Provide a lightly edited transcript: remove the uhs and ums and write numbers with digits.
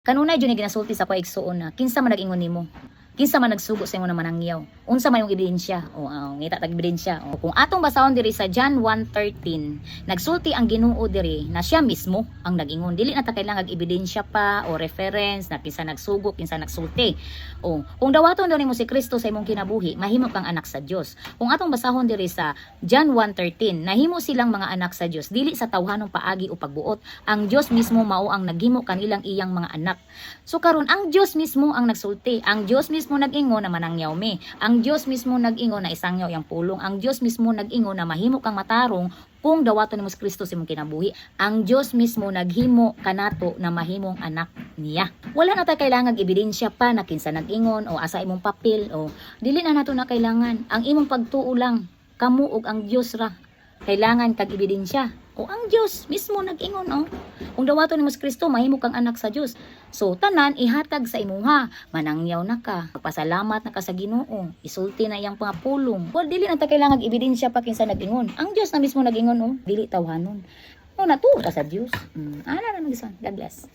Kanunay jud ni ginasulti sa paigsuon na kinsa man nag-ingon nimo. Kinsa man nagsugo sa imo na manangyaw. Unsa may yung ebidensya? O ngita tag ebidensya. O kung atong basahon diri sa John 1:13, nagsulti ang Ginoo diri na siya mismo ang nag-ingon. Dili na ta kailangan ebidensya pa o reference na kinsa nagsugo, kinsa nagsulti. O kung dawaton daw nimo si Kristo sa imong kinabuhi, mahimo kang anak sa Dios. Kung atong basahon diri sa John 1:13, nahimo silang mga anak sa Dios dili sa tawhanong paagi o pagbuot. Ang Dios mismo mao ang naghimo kanilang iyang mga anak. So karon ang Dios mismo ang nagsulti. Ang Dios mismo nag-ingon na manangyaw mi. Ang Dios mismo nag-ingon na isangyaw yang pulong. Ang Dios mismo nag-ingon na mahimo kang matarong kung dawaton nimo si Kristo sa imong kinabuhi. Ang Dios mismo naghimo kanato na mahimong anak niya. Wala na tay kailangan ebidensya pa na kinsa nag-ingon o asa imong papel o dili na nato na kailangan. Ang imong pagtuo lang kamo ug ang Dios ra. Kailangan kag ebidensya. O ang Dios mismo nag-ingon kung dawaton nimo si Kristo mahimo kang anak sa Dios. So tanan ihatag sa imuha, manangyaw na ka, magpasalamat na ka sa Ginoo, isulti na iyang mga pulong. Well, dili na ta kailangan ebidensya pa kinsa nag-ingon. Ang Dios na mismo nag-ingon dili tawhanon. Natuo ka sa Dios. Ana na God bless.